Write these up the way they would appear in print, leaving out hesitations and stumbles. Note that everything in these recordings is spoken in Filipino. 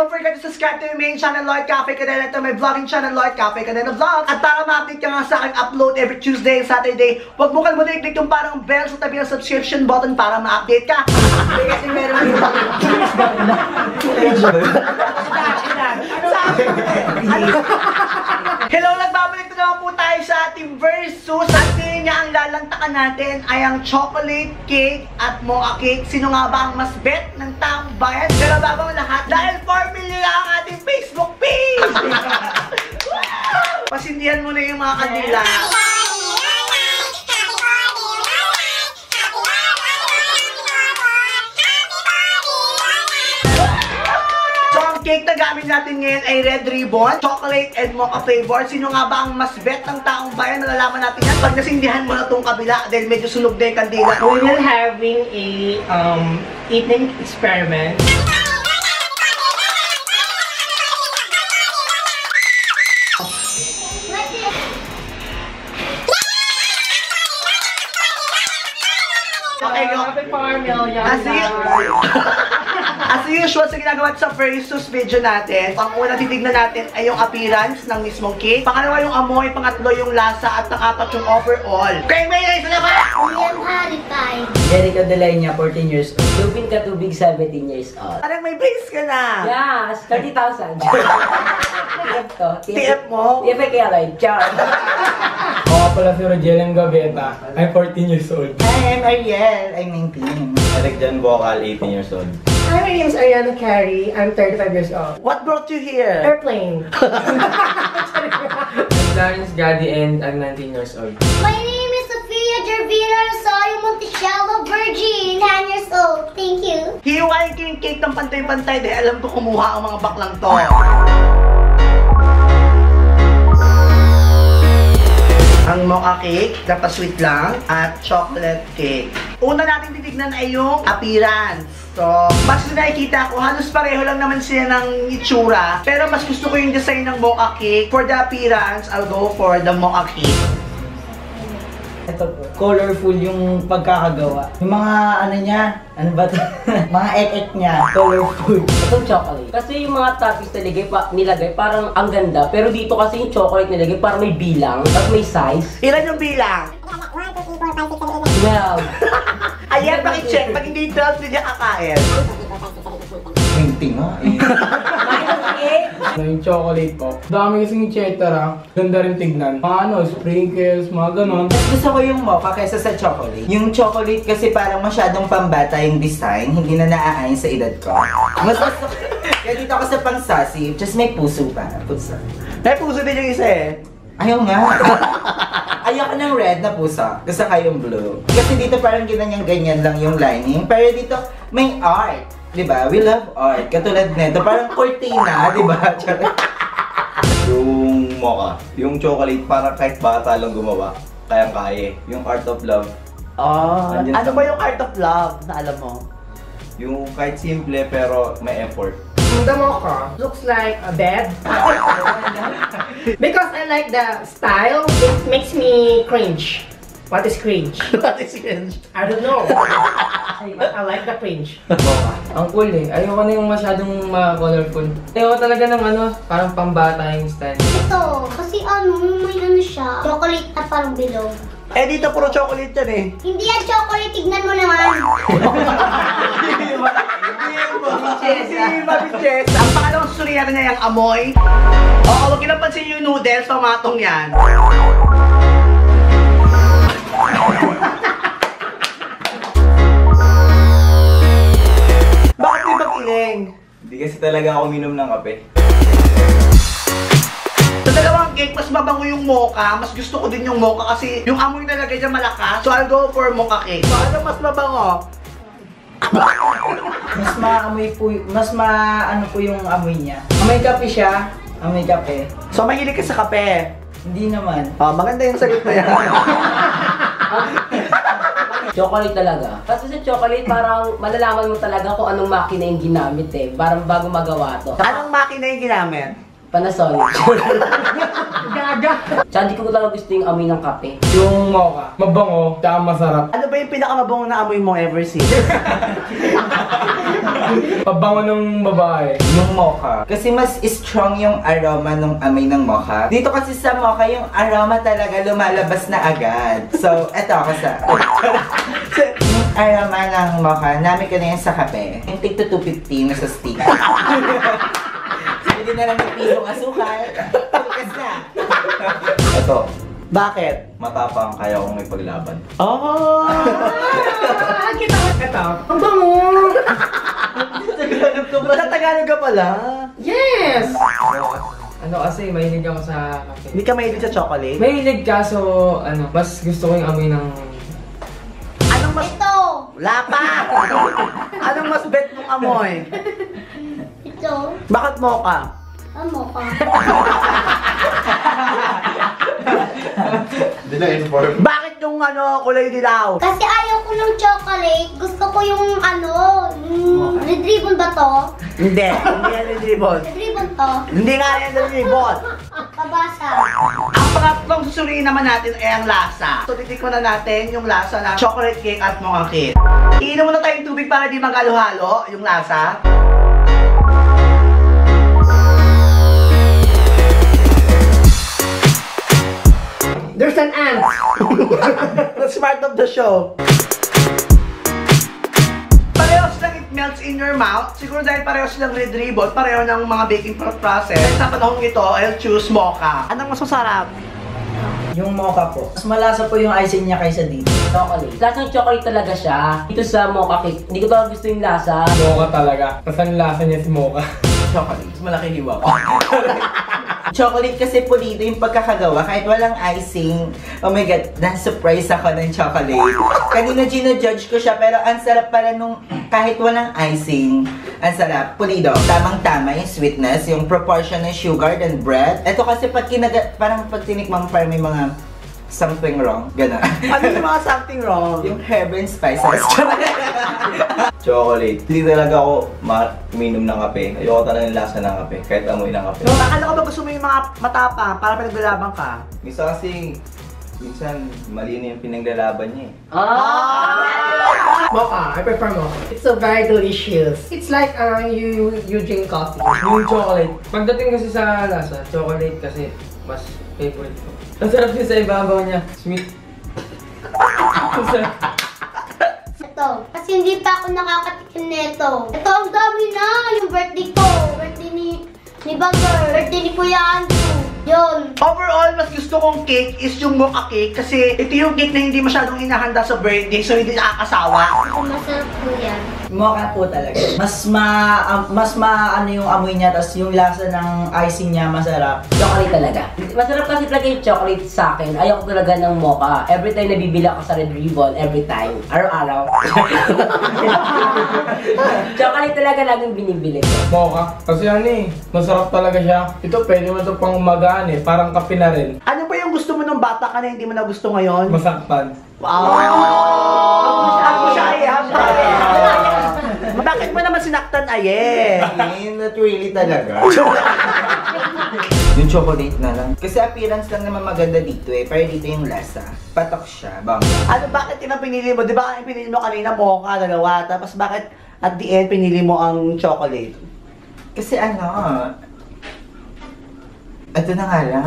don't forget to subscribe to my main channel, Lloyd Cafe Cadena, to my vlogging channel, Lloyd Cafe Cadena Vlogs. At para ma-update ka nga sa aking upload every Tuesday and Saturday, huwag mo kalimutan i-click yung parang bell sa tabi ng subscription button para ma-update ka. Kasi meron yung Hello, nagbabalik na naman po tayo sa ating versus. At ngayon nga ang lalantakan natin ay ang chocolate cake at mocha cake. Sino nga ba ang mas bet ng taong bayan? Pero bago ang lahat, dahil 4 million ang ating Facebook page! Pasindihan mo na yung mga kandila. Cake na gamit natin ngayon ay red ribbon, chocolate and mocha flavor. Sino nga ba ang mas bet ng taong bayan? Nalalaman natin yan pag nasindihan mo na itong kabila dahil medyo sunog na yung kandila. We will having a eating experiment. Okay, go. As usual, sa ginagawa sa versus video natin, ang unang titignan natin ay yung appearance ng mismong cake. Pangalawa yung amoy, pangatlo yung lasa, at ang-apat yung overall. Okay, may isa na ba? William Halitay. Jericho Delenya, 14 years old. Lupin Katubig, 17 years old. Parang may brace ka na. Yes, 30,000. TF to. TF mo? TF kay Aloy. Char. Ako pala si Rogelio Gaveta. I'm 14 years old. Hi, I'm Ariel. I'm 19. Eric Jan Vocal, 18 years old. Hi, my name is Ariana Carey. I'm 35 years old. What brought you here? Airplane. I'm Clarence Gaddy and I'm 19 years old. My name is Sofia Gervina Rosario Monticello, virgin, 10 years old. Thank you. Hiwain ko yung cake ng pantay-pantay dahil alam ko kumuha ang mga baklang to. Ang mocha cake, dapat sweet lang, at chocolate cake. Una natin titignan ay yung appearance. So, basta nakikita ko, halos pareho lang naman sila ng itsura. Pero mas gusto ko yung design ng mocha cake. For the appearance, I'll go for the mocha cake. Ito po, colorful yung pagkakagawa. Yung mga ano niya, ano ba ito? Mga ek-ek niya, colorful. Itong chocolate. Kasi yung mga toppings nilagay parang ang ganda. Pero dito kasi yung chocolate nilagay parang may bilang at may size. Ilan yung bilang? 12. Ayan, pakicheck. Pag hindi 12, hindi kakain. 20 nga eh. Yung chocolate po. Dami kasing etc. Ganda rin tignan. Mga ano, sprinkles, mga ganon. Mas gusto ko yung mocha kaysa sa chocolate. Yung chocolate kasi parang masyadong pambata yung design, hindi na naaayon sa edad ko. Mas gusto ko. Kaya dito ako sa pang-sassy, just may puso pa. Puso. May puso din yung isa eh. Ayaw nga. Ayaw ko ng red na pusa. Gusto ko yung blue. Kasi dito parang ganyan lang yung lining. Pero dito may art. Diba? We love art. Katulad nito, parang cortina, diba? Yung mocha, yung chocolate, parang kahit bata lang gumawa, kayang-kaya. Yung art of love, Oh, Andyan ano sa- ba yung art of love na alam mo? yung kahit simple pero may effort. The mocha looks like a bed. Because I like the style, it makes me cringe. What is cringe? What is cringe? I don't know. But I like the cringe. Ang cool eh. Ayoko na yung masyadong colorful. Ayoko talaga ng ano, parang pambata yung style. Ito, kasi may ano siya, chocolate na parang bilog. Eh, dito puro chocolate yan eh. Hindi yan chocolate, tignan mo naman. Si Mabiches. Ang pangalawang susunod natin niya yung amoy. Oo, huwag kinapansin yung noodles, pamatong yan. Bakit di mag-iling? Hindi kasi talaga ako minom ng kape. Sa dalawang cake, mas mabango yung mocha. Mas gusto ko din yung mocha kasi yung amoy talaga dyan malakas. So I'll go for mocha cake. So ano mas mabango? Mas maamoy po, ano po yung amoy niya. Amoy kape siya. Amoy kape. So mahilig ka sa kape. Hindi naman. Oh, maganda yung sagot na yan. Chocolate talaga. Kasi sa chocolate, parang malalaman mo talaga kung anong makina yung ginamit eh. Parang bago magawa to. Anong makina yung ginamit? Panasonic. Gaga. Tsaka di ko talaga gusto yung amoy ng kape. Yung mocha, mabango, tsaka masarap. Ano ba yung pinakamabong na amoy mo ever seen? Pabango ng babae. Yung mocha. Kasi mas strong yung aroma ng amoy ng mocha. Dito kasi sa mocha, yung aroma talaga lumalabas na agad. So, eto ako sa... yung aroma ng mocha, namin ko na yan sa kape. Yung tig to 250 na sa stick. Hindi na lang yung pisong asukal. Tukas na. Ito, Bakit? matapang kaya akong ipaglaban. Oh! Kita ko ito. Ang bango! Tagalog ka pala. Tagalog ka pala. Yes! Ano kasi, mahilig ako sa kape. Hindi ka mahilig sa chocolate? Mahilig kaso, ano, mas gusto ko yung amoy ng... Anong mas... Ito. Wala pa! Anong mas bet mong amoy? Ito. Bakit mocha? Ano ka? Hindi na inform. Bakit yung kulay dilaw? Kasi ayaw ko ng chocolate. Gusto ko yung red ribbon ba to? Hindi. Hindi yan yung ribbon. Red ribbon to? Hindi nga yan yung ribbon. Pabasa. Ang pangatlong susuriin naman natin ay ang lasa. So, titikman na natin yung lasa ng chocolate cake at mocha cake. Iinom muna tayong tubig para di magalo-halo yung lasa. There's an ant. The smart of the show. Parehos lang it melts in your mouth. Siguro dahil parehos lang red ribbon, pareho ng mga baking process. Sa panahong ito, I'll choose mocha. Anong mas masarap? Yung mocha po. Mas malasa po yung icing niya kaysa dito. Chocolate. Lasang chocolate talaga siya. Dito sa mocha cake, hindi ko talaga gusto yung lasa. Mocha talaga. Kasi ang lasa niya si mocha. Chocolate. Mas malaki hiwa ko. Chocolate kasi pulido yung pagkakagawa kahit walang icing. Oh my God, na-surprise ako ng chocolate. Kanina gino-judge ko siya pero ang sarap pala nung kahit walang icing. Ang sarap, pulido. Tamang-tama yung sweetness, yung proportion ng sugar and bread. Ito kasi pag parang pag tinikmang parang may mga something wrong. Gano'n. Ano yung mga something wrong? Yung herb and spices. Chocolate. Hindi talaga ako uminom ng kape. Ayoko talaga ng lasa ng kape, kahit amoy ng kape. So, akala ko ba gusto mo yung mga matapang para pinaglalaban ka? Minsan mali na yung pinaglalaban niya eh. Mocha. I prefer mocha. It's so very delicious. It's like you drink coffee. Yung chocolate. Pagdating kasi sa lasa, chocolate kasi mas favorite ko. Ang sarap din sa ibabaw niya. Sweet. Ang sarap. Ito. Kasi hindi pa ako nakakatikim nito. Ito, ang dami na. Yung birthday ko. Birthday ni Bagger. Birthday ni Kuya Andrew. Yun. Overall, mas gusto kong cake is yung mocha cake kasi ito yung cake na hindi masyadong inahanda sa birthday so hindi nakakasawa. Masarap po yan. Mocha po talaga. Mas ano yung amoy niya, tapos yung lasa ng icing niya masarap. Chocolate talaga. Masarap kasi talaga yung chocolate sa akin. Ayoko talaga ng mocha. Every time nabibili ako sa Red Ribbon, every time. Araw-araw. Chocolate talaga laging binibili ko. Mocha. Kasi ano eh, masarap talaga siya. Ito pwede mo ito pang umagaan eh, parang kape na rin. Ano ba yung gusto mo nung bata ka na hindi mo na gusto ngayon? Masaktan. Wow! Ako siya ay Bakit mo naman sinaktan aye? Not really talaga. Yung chocolate na lang. Kasi appearance lang naman maganda dito eh. Pero dito yung lasa. Patok siya. Bang. Ano bakit yung pinili mo? Di ba ang pinili mo kanina mocha, dalawa, tapos bakit at the end pinili mo ang chocolate? Kasi ano, ito na nga lang.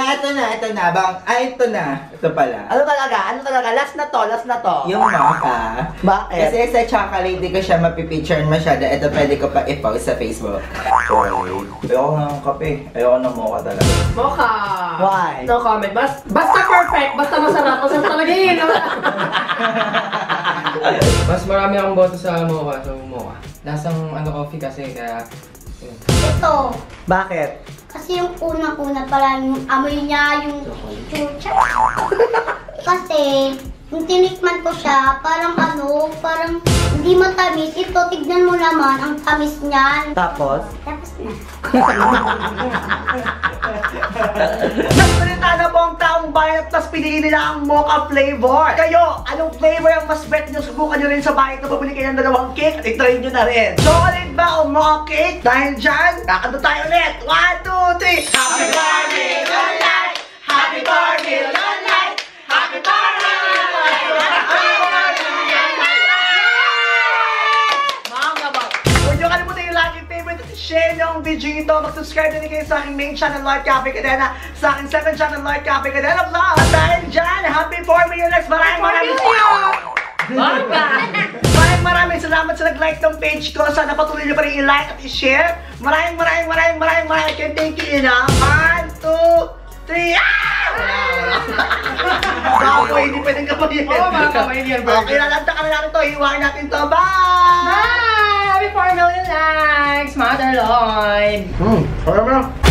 Ito na, bang. Ito na. Ito pala. Ano talaga? Last na to. Yung mocha. Bakit? Kasi sa chocolate, di ko siya mapipicture masyado. Ito pwede ko pa i-post sa Facebook. Chocolate. Ayoko ng kape. Ayoko ng mocha talaga. Mocha. Why? No comment. Basta perfect. Basta masarap. Masarap talaga yun. Mas marami akong boto sa mocha, so mocha. Lasang coffee kasi kaya... Ito. Bakit? Kasi yung unang-una pala, yung amoy niya, yung chucha. Kasi, yung tinikman ko siya, parang hindi matamis. Ito, tignan mo naman, ang tamis niyan. Tapos? Tapos na. Nagsalita na po ang taong bayan at mas pinili nila ang mocha flavor. Kayo, anong flavor ang mas bet nyo? Subukan nyo rin sa bahay ito. Pabili kayo ng dalawang cake at i-try nyo na rin. Chocolate ba o mocha cake? Dahil dyan, kakanta tayo ulit. 1, 2, 3. Happy birthday, long life! Happy birthday, long life! Happy birthday, long life! Happy birthday, long life! share nyo ang video ito. Mag-subscribe na rin kayo sa aking main channel, Lloyd Cafe Cadena. Sa aking second channel, Lloyd Cafe Cadena Vlog. At dahil dyan, happy 4 million likes. Maraming salamat sa nag-like ng page ko. Sana patuloy nyo pa rin i-like at i-share. Maraming thank you enough. 1, 2, 3. Bako, hindi pwedeng kapayin. Oo, mga kapayin yan, bro. Okay, lalanta ka na natin to. Hiwain natin to. Bye! Bye! Happy 4 million likes, Mother Lloyd! Kaya mo.